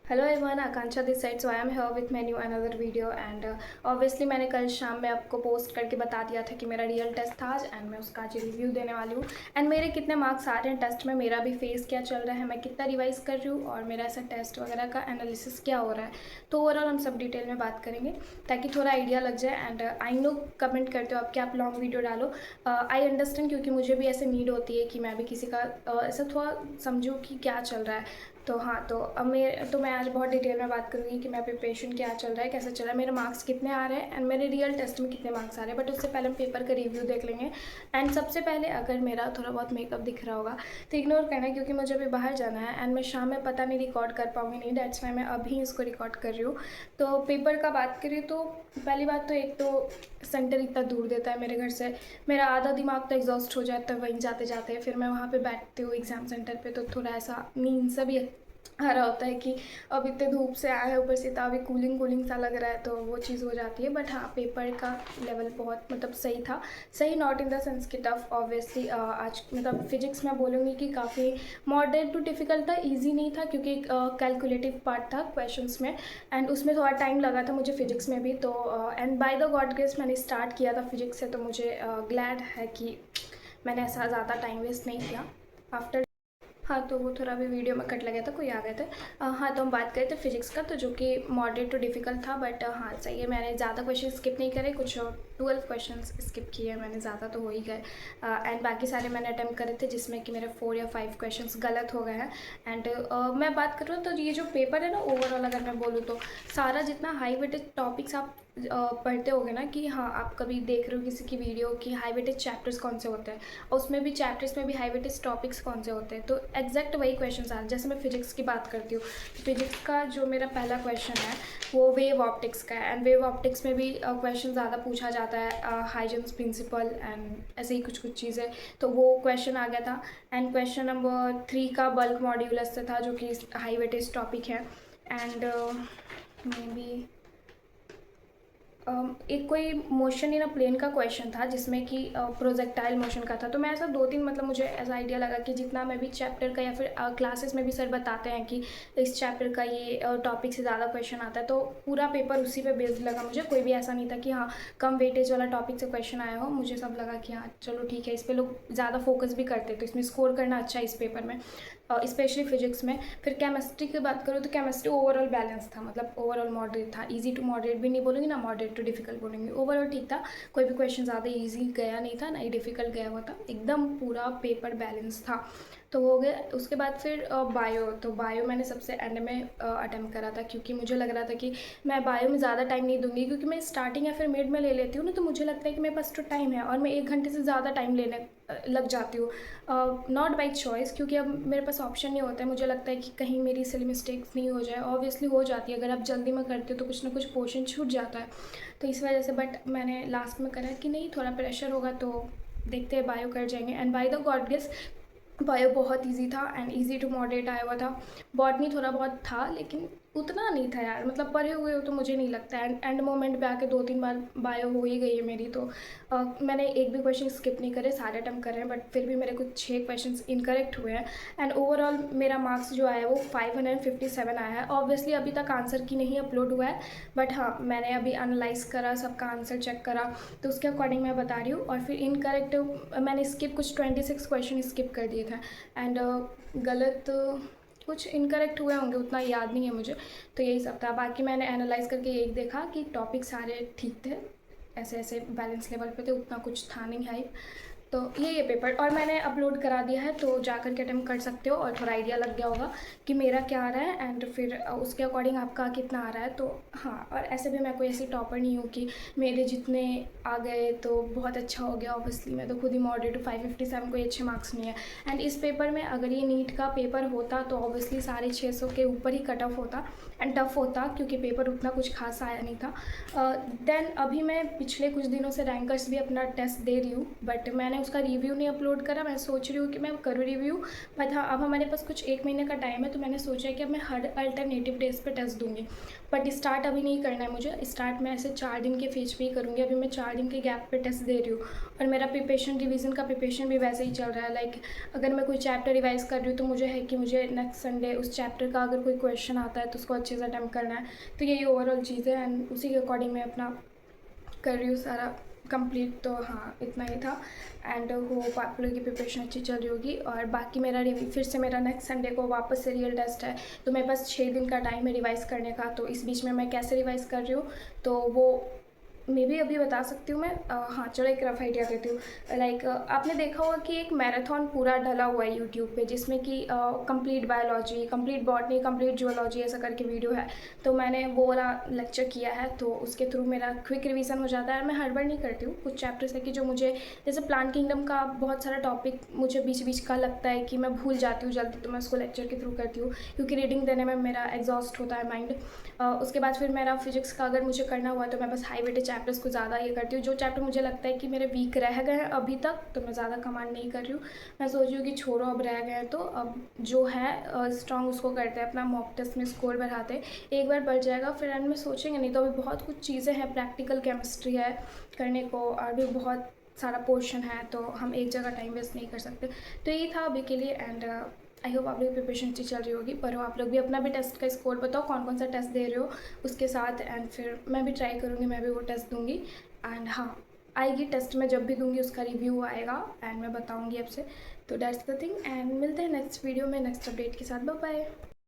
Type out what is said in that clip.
Hello everyone, Akanksha this side. So I am here with my new another video and obviously मैंने कल शाम में आपको post करके बता दिया था कि मेरा रियल टेस्ट था आज एंड मैं उसका आज रिव्यू देने वाली हूँ। एंड मेरे कितने मार्क्स आ रहे हैं टेस्ट में, मेरा भी फेस क्या चल रहा है, मैं कितना रिवाइज कर रही हूँ और मेरा ऐसा टेस्ट वगैरह का एनालिसिस क्या हो रहा है। तो ओवरऑल हम सब डिटेल में बात करेंगे ताकि थोड़ा आइडिया लग जाए। एंड आई नो कमेंट करते हो आप कि आप लॉन्ग वीडियो डालो। आई अंडरस्टैंड, क्योंकि मुझे भी ऐसे नीड होती है कि मैं भी किसी का ऐसा थोड़ा समझूँ कि क्या चल रहा है। तो हाँ, तो मैं आज बहुत डिटेल में बात करूँगी कि मैं प्रिपरेशन क्या चल रहा है, कैसा चल रहा है, मेरे मार्क्स कितने आ रहे हैं एंड मेरे रियल टेस्ट में कितने मार्क्स आ रहे हैं। बट उससे पहले हम पेपर का रिव्यू देख लेंगे। एंड सबसे पहले अगर मेरा थोड़ा बहुत मेकअप दिख रहा होगा तो इग्नोर करना, क्योंकि मुझे अभी बाहर जाना है एंड मैं शाम में पता नहीं रिकॉर्ड कर पाऊँगी नहीं, डेट्स वाई मैं अभी इसको रिकॉर्ड कर रही हूँ। तो पेपर का बात करें तो पहली बात तो एक तो सेंटर इतना दूर देता है मेरे घर से, मेरा आधा दिमाग तो एग्जॉस्ट हो जाता है वहीं जाते जाते। फिर मैं वहाँ पे बैठती हूँ एग्ज़ाम सेंटर पे, तो थोड़ा ऐसा नींद सा भी आ रहा होता है कि अब इतने धूप से आए हैं, ऊपर से अभी कूलिंग कूलिंग सा लग रहा है, तो वो चीज़ हो जाती है। बट हाँ, पेपर का लेवल बहुत मतलब सही था। सही नॉट इन द सेंस कि टफ, ऑब्वियसली आज मतलब फिजिक्स में बोलूँगी कि काफ़ी मॉडरेट टू डिफ़िकल्ट था, ईजी नहीं था क्योंकि कैलकुलेटिव पार्ट था क्वेश्चंस में एंड उसमें थोड़ा टाइम लगा था मुझे फिजिक्स में भी। तो and by the God grace मैंने स्टार्ट किया था फिजिक्स से, तो मुझे ग्लैड है कि मैंने ऐसा ज़्यादा टाइम वेस्ट नहीं किया आफ्टर। हाँ, तो वो थोड़ा भी वीडियो में कट लगा था, कोई आ गए थे। हाँ, तो हम बात करें थे फिजिक्स का, तो जो कि मॉडरेट टू डिफ़िकल्ट था। बट हाँ सही है, मैंने ज़्यादा क्वेश्चन स्किप नहीं करे, कुछ 12 क्वेश्चन स्किप किए मैंने, ज़्यादा तो हो ही गए। एंड बाकी सारे मैंने अटैम्प्ट करे थे जिसमें कि मेरे 4 या 5 क्वेश्चन गलत हो गए हैं। एंड मैं बात करूँ तो ये जो पेपर है ना, ओवरऑल अगर मैं बोलूँ तो सारा जितना हाई वेटेज टॉपिक्स आप पढ़ते होगे ना, कि हाँ आप कभी देख रहे हो किसी की वीडियो कि हाई वेटेज चैप्टर्स कौन से होते हैं और उसमें भी चैप्टर्स में भी हाई वेटेज टॉपिक्स कौन से होते हैं, तो एग्जैक्ट वही क्वेश्चन आ रहे हैं। जैसे मैं फिजिक्स की बात करती हूँ, फिजिक्स का जो मेरा पहला क्वेश्चन है वो वेव ऑप्टिक्स का है। एंड वेव ऑप्टिक्स में भी क्वेश्चन ज़्यादा पूछा जाता है, हाइजेंस प्रिंसिपल एंड ऐसे ही कुछ कुछ चीज़ें, तो वो क्वेश्चन आ गया था। एंड क्वेश्चन नंबर 3 का बल्क मॉड्यूलस से था, जो कि हाई वेटेज टॉपिक है। एंड मे बी एक कोई मोशन इन अ प्लेन का क्वेश्चन था जिसमें कि प्रोजेक्टाइल मोशन का था। तो मैं ऐसा 2-3 मतलब मुझे ऐसा आइडिया लगा कि जितना मैं भी चैप्टर का या फिर क्लासेस में भी सर बताते हैं कि इस चैप्टर का ये टॉपिक से ज़्यादा क्वेश्चन आता है, तो पूरा पेपर उसी पे बेस्ड लगा मुझे। कोई भी ऐसा नहीं था कि हाँ कम वेटेज वाला टॉपिक से क्वेश्चन आया हो, मुझे सब लगा कि हाँ चलो ठीक है, इस पर लोग ज़्यादा फोकस भी करते, तो इसमें स्कोर करना अच्छा है इस पेपर में, स्पेशली फिजिक्स में। फिर केमिस्ट्री की बात करूँ तो केमिस्ट्री ओवरऑल बैलेंस था, मतलब ओवरऑल मॉडरेट था, इजी टू मॉडरेट भी नहीं बोलूँगी ना मॉडरेट टू डिफिकल्ट बोलूँगी, ओवरऑल ठीक था। कोई भी क्वेश्चन ज़्यादा इजी गया नहीं था, ना ही डिफिकल्ट गया हुआ था, एकदम पूरा पेपर बैलेंस था। तो हो गया। उसके बाद फिर बायो मैंने सबसे एंड में अटैम्प्ट करा था, क्योंकि मुझे लग रहा था कि मैं बायो में ज़्यादा टाइम नहीं दूंगी, क्योंकि मैं स्टार्टिंग या फिर मिड में ले लेती हूँ ना, तो मुझे लगता है कि मेरे पास तो टाइम है और मैं 1 घंटे से ज़्यादा टाइम लेने लग जाती हूँ, नॉट बाई चॉइस, क्योंकि अब मेरे पास ऑप्शन नहीं होता है। मुझे लगता है कि कहीं मेरी सिली मिस्टेक्स नहीं हो जाए, ऑब्वियसली हो जाती है, अगर आप जल्दी में करते हो तो कुछ ना कुछ पोर्शन छूट जाता है, तो इस वजह से। बट मैंने लास्ट में करा कि नहीं, थोड़ा प्रेशर होगा तो देखते हैं, बायो कर जाएंगे। And by the god grace bio बहुत इजी था एंड इजी टू मॉडरेट आया हुआ था। बॉटनी थोड़ा बहुत था लेकिन उतना नहीं था यार, मतलब पढ़े हुए हो तो मुझे नहीं लगता। एंड मोमेंट पे आके 2-3 बार बायो हो ही गई है मेरी, तो मैंने एक भी क्वेश्चन स्किप नहीं करे, सारे अटैम्प्ट कर रहे हैं, बट फिर भी मेरे कुछ 6 क्वेश्चन इनकरेक्ट हुए हैं। एंड ओवरऑल मेरा मार्क्स जो आया है वो 557 आया है। ऑब्वियसली अभी तक आंसर की नहीं अपलोड हुआ है, बट हाँ मैंने अभी एनालाइज करा, सबका आंसर चेक करा, तो उसके अकॉर्डिंग मैं बता रही हूँ। और फिर इनकरेक्ट मैंने स्किप कुछ 26 क्वेश्चन स्किप कर दिए थे। एंड गलत कुछ इनकरेक्ट हुए होंगे, उतना याद नहीं है मुझे, तो यही सब था। बाकी मैंने एनालाइज करके यही देखा कि टॉपिक सारे ठीक थे, ऐसे ऐसे बैलेंस लेवल पे थे, उतना कुछ था नहीं हाई। तो ये पेपर और मैंने अपलोड करा दिया है, तो जाकर के अटेम्प्ट कर सकते हो और थोड़ा आइडिया लग गया होगा कि मेरा क्या आ रहा है एंड फिर उसके अकॉर्डिंग आपका कितना आ रहा है। तो हाँ, और ऐसे भी मैं कोई ऐसी टॉपर नहीं हूँ कि मेरे जितने आ गए तो बहुत अच्छा हो गया। ऑब्वियसली मैं तो खुद ही मॉडरेट हूँ, 557 कोई अच्छे मार्क्स नहीं है। एंड इस पेपर में अगर ये नीट का पेपर होता तो ऑब्वियसली 650 के ऊपर ही कट ऑफ होता एंड टफ होता, क्योंकि पेपर उतना कुछ खास आया नहीं था। देन अभी मैं पिछले कुछ दिनों से रैंकर्स भी अपना टेस्ट दे रही हूँ, बट मैंने उसका रिव्यू नहीं अपलोड करा। मैं सोच रही हूँ कि मैं करूँ रिव्यू, बट हाँ अब हमारे पास कुछ 1 महीने का टाइम है, तो मैंने सोचा है कि अब मैं हर अल्टरनेटिव डेज़ पे टेस्ट दूँगी। बट स्टार्ट अभी नहीं करना है मुझे, स्टार्ट मैं ऐसे 4 दिन के फेज पे ही करूँगी। अभी मैं 4 दिन के गैप पे टेस्ट दे रही हूँ, और मेरा प्रिपरेशन रिवीजन का प्रिपरेशन भी वैसे ही चल रहा है। लाइक अगर मैं कोई चैप्टर रिवाइज़ कर रही हूँ तो मुझे है कि मुझे नेक्स्ट संडे उस चैप्टर का अगर कोई क्वेश्चन आता है तो उसको अच्छे से अटेम्प्ट करना है। तो यही ओवरऑल चीज़ है, एंड उसी के अकॉर्डिंग मैं अपना कर रही हूँ सारा कंप्लीट। तो हाँ इतना ही था, एंड होप आप लोगों की प्रिपरेशन अच्छी चल रही होगी। और बाकी मेरा रिव्यू फिर से मेरा नेक्स्ट संडे को वापस से रियल टेस्ट है, तो मेरे पास 6 दिन का टाइम है रिवाइज़ करने का। तो इस बीच में मैं कैसे रिवाइज़ कर रही हूँ तो वो मे भी अभी बता सकती हूँ मैं। हाँ चलो एक रफ आइडिया देती हूँ। लाइक आपने देखा होगा कि एक मैराथन पूरा डला हुआ है यूट्यूब पे, जिसमें कि complete biology, complete botany, complete zoology ऐसा करके वीडियो है। तो मैंने वो वाला लेक्चर किया है, तो उसके थ्रू मेरा क्विक रिवीजन हो जाता है। मैं हड़बड़ नहीं करती हूँ। कुछ चैप्टर्स है कि जो मुझे, जैसे प्लांट किंगडम का बहुत सारा टॉपिक मुझे बीच बीच का लगता है कि मैं भूल जाती हूँ जल्दी, तो मैं उसको लेक्चर के थ्रू करती हूँ, क्योंकि रीडिंग देने में मेरा एग्जॉस्ट होता है माइंड। उसके बाद फिर मेरा फिजिक्स का अगर मुझे करना हुआ तो मैं बस हाई वेटेज चैप्टर्स को ज़्यादा ये करती हूँ। जो चैप्टर मुझे लगता है कि मेरे वीक रह गए हैं अभी तक, तो मैं ज़्यादा कमांड नहीं कर रही हूँ। मैं सोच रही हूँ कि छोड़ो अब रह गए हैं तो अब जो है स्ट्रॉन्ग उसको करते हैं, अपना मॉक टेस्ट में स्कोर बढ़ाते हैं। एक बार बढ़ जाएगा फिर एंड में सोचेंगे, नहीं तो अभी बहुत कुछ चीज़ें हैं, प्रैक्टिकल केमिस्ट्री है करने को, और भी बहुत सारा पोर्शन है, तो हम एक जगह टाइम वेस्ट नहीं कर सकते। तो यही था अभी के लिए, एंड आई होप आप लोग की प्रिपरेशन अच्छी चल रही होगी। पर आप लोग भी अपना भी टेस्ट का स्कोर बताओ, कौन कौन सा टेस्ट दे रहे हो उसके साथ, एंड फिर मैं भी ट्राई करूँगी, मैं भी वो टेस्ट दूँगी। एंड हाँ आएगी टेस्ट में जब भी दूँगी उसका रिव्यू आएगा एंड मैं बताऊँगी आपसे। तो दैट्स द थिंग, एंड मिलते हैं नेक्स्ट वीडियो में नेक्स्ट अपडेट के साथ। Bye bye.